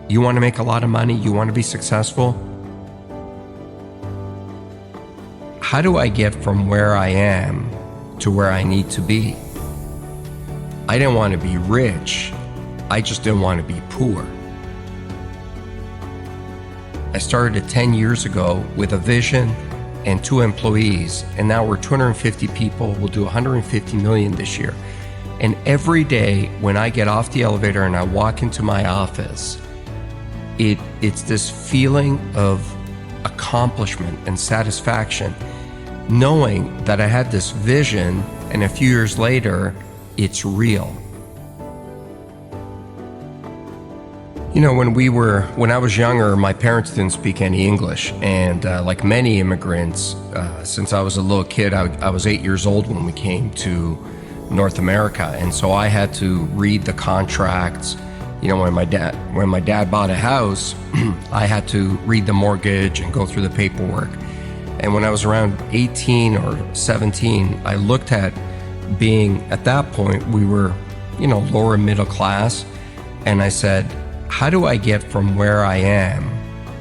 You want to make a lot of money? You want to be successful? How do I get from where I am to where I need to be? I didn't want to be rich. I just didn't want to be poor. I started 10 years ago with a vision and 2 employees, and now we're 250 people. We'll do 150 million this year. And every day when I get off the elevator and I walk into my office, it's this feeling of accomplishment and satisfaction, knowing that I had this vision and a few years later, it's real. You know, when I was younger, my parents didn't speak any English. And like many immigrants, since I was a little kid, I was 8 years old when we came to North America. And so I had to read the contracts. You know, when my dad bought a house, I had to read the mortgage and go through the paperwork. And when I was around 18 or 17, I looked at being, at that point, we were, you know, lower middle class. And I said, how do I get from where I am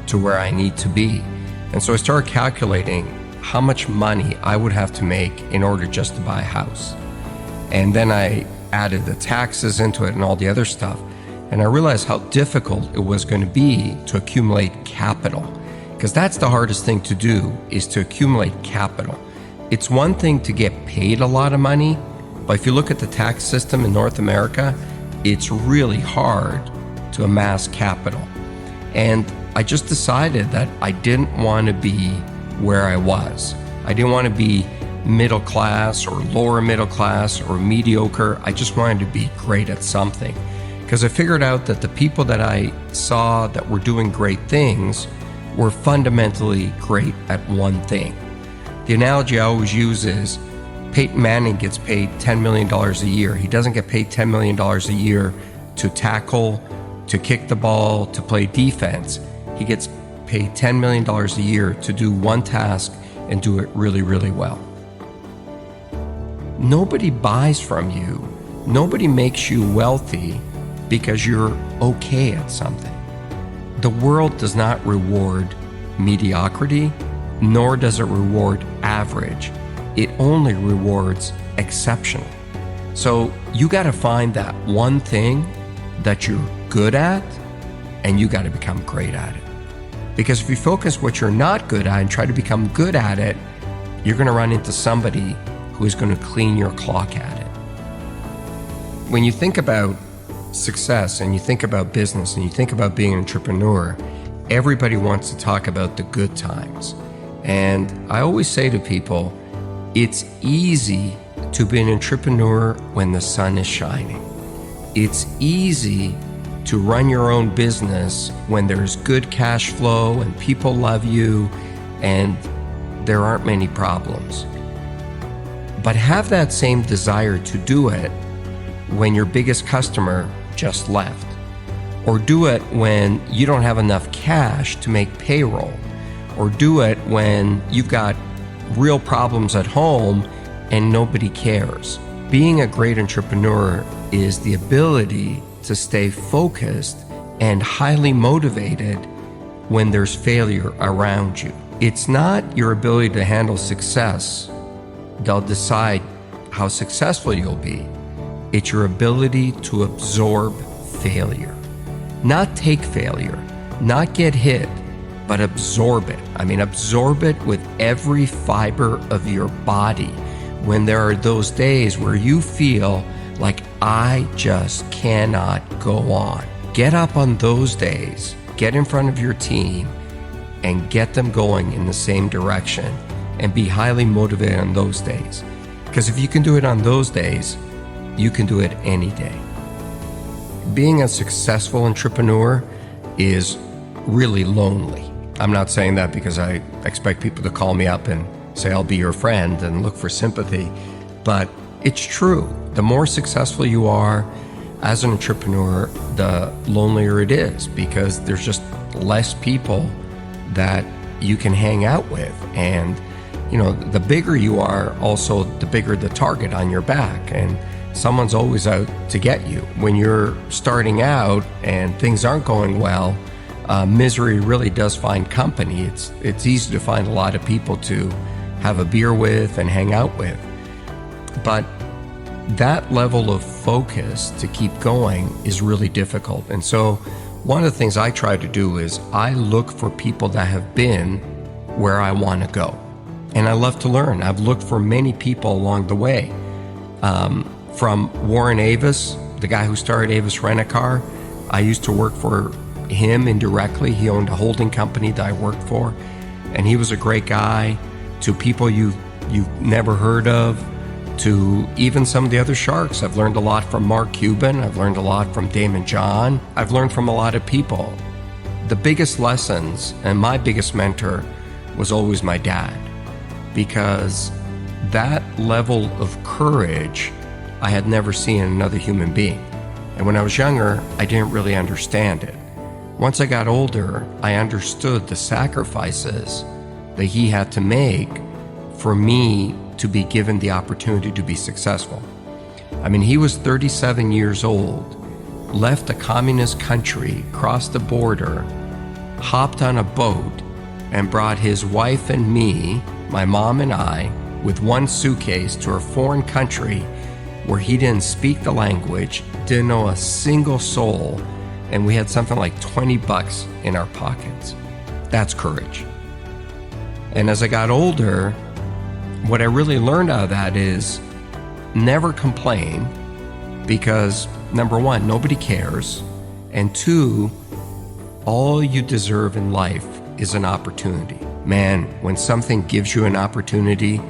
to where I need to be? And so I started calculating how much money I would have to make in order just to buy a house. And then I added the taxes into it and all the other stuff. And I realized how difficult it was going to be to accumulate capital, because that's the hardest thing to do, is to accumulate capital. It's one thing to get paid a lot of money, but if you look at the tax system in North America, it's really hard to amass capital. And I just decided that I didn't want to be where I was. I didn't want to be middle class or lower middle class or mediocre. I just wanted to be great at something, because I figured out that the people that I saw that were doing great things were fundamentally great at one thing. The analogy I always use is Peyton Manning gets paid $10 million a year. He doesn't get paid $10 million a year to tackle, to kick the ball, to play defense. He gets paid $10 million a year to do one task and do it really, really well. Nobody buys from you. Nobody makes you wealthy because you're okay at something. The world does not reward mediocrity, nor does it reward average. It only rewards exceptional. So you got to find that one thing that you're good at, and you got to become great at it. Because if you focus what you're not good at and try to become good at it, you're going to run into somebody who is going to clean your clock at it. When you think about success and you think about business and you think about being an entrepreneur, everybody wants to talk about the good times. And I always say to people, it's easy to be an entrepreneur when the sun is shining. It's easy to run your own business when there's good cash flow and people love you and there aren't many problems. But have that same desire to do it when your biggest customer just left, or do it when you don't have enough cash to make payroll, or do it when you've got real problems at home and nobody cares. Being a great entrepreneur is the ability to stay focused and highly motivated when there's failure around you. It's not your ability to handle success that'll decide how successful you'll be. It's your ability to absorb failure. Not take failure, not get hit, but absorb it. I mean, absorb it with every fiber of your body. When there are those days where you feel like, I just cannot go on. Get up on those days, get in front of your team, and get them going in the same direction, and be highly motivated on those days. Because if you can do it on those days, you can do it any day. Being a successful entrepreneur is really lonely. I'm not saying that because I expect people to call me up and say, I'll be your friend and look for sympathy, but it's true. The more successful you are as an entrepreneur, the lonelier it is, because there's just less people that you can hang out with. And, you know, the bigger you are, also the bigger the target on your back. And someone's always out to get you. When you're starting out and things aren't going well, misery really does find company. It's easy to find a lot of people to have a beer with and hang out with. But that level of focus to keep going is really difficult. And so one of the things I try to do is I look for people that have been where I want to go. And I love to learn. I've looked for many people along the way. From Warren Avis, the guy who started Avis Rent-A-Car, I used to work for him indirectly. He owned a holding company that I worked for, and he was a great guy. To people you've never heard of, to even some of the other sharks. I've learned a lot from Mark Cuban. I've learned a lot from Damon John. I've learned from a lot of people. The biggest lessons and my biggest mentor was always my dad, because that level of courage I had never seen in another human being. And when I was younger, I didn't really understand it. Once I got older, I understood the sacrifices that he had to make for me to be given the opportunity to be successful. I mean, he was 37 years old, left a communist country, crossed the border, hopped on a boat, and brought his wife and me, my mom and I, with one suitcase to a foreign country where he didn't speak the language, didn't know a single soul, and we had something like $20 in our pockets. That's courage. And as I got older, what I really learned out of that is never complain, because number one, nobody cares, and two, all you deserve in life is an opportunity. Man, when something gives you an opportunity,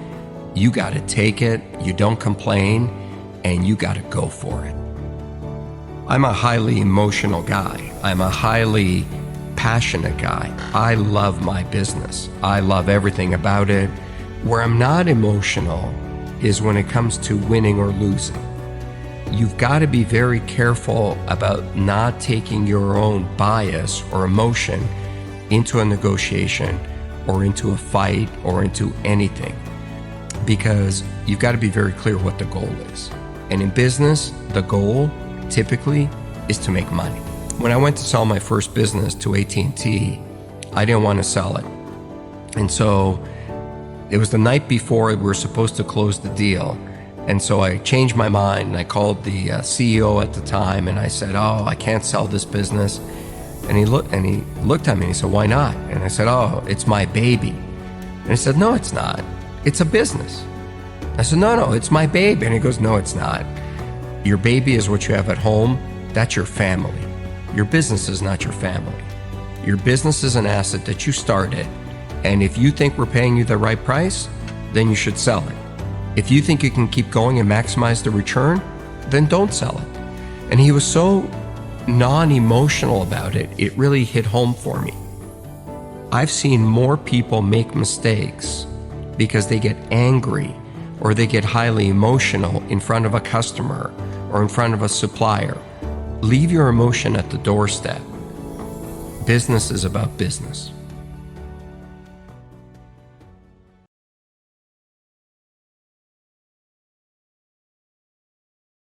you got to take it, you don't complain, and you got to go for it. I'm a highly emotional guy. I'm a highly passionate guy. I love my business. I love everything about it. Where I'm not emotional is when it comes to winning or losing. You've got to be very careful about not taking your own bias or emotion into a negotiation or into a fight or into anything, because you've got to be very clear what the goal is. And in business, the goal typically is to make money. When I went to sell my first business to AT&T, I didn't want to sell it. And so it was the night before we were supposed to close the deal. And so I changed my mind and I called the CEO at the time and I said, "Oh, I can't sell this business." And he looked at me and he said, "Why not?" And I said, "Oh, it's my baby." And he said, "No, it's not. It's a business." I said, No, it's my baby." And he goes, "No, it's not. Your baby is what you have at home. That's your family. Your business is not your family. Your business is an asset that you started. And if you think we're paying you the right price, then you should sell it. If you think you can keep going and maximize the return, then don't sell it." And he was so non-emotional about it, it really hit home for me. I've seen more people make mistakes because they get angry or they get highly emotional in front of a customer or in front of a supplier. Leave your emotion at the doorstep. Business is about business.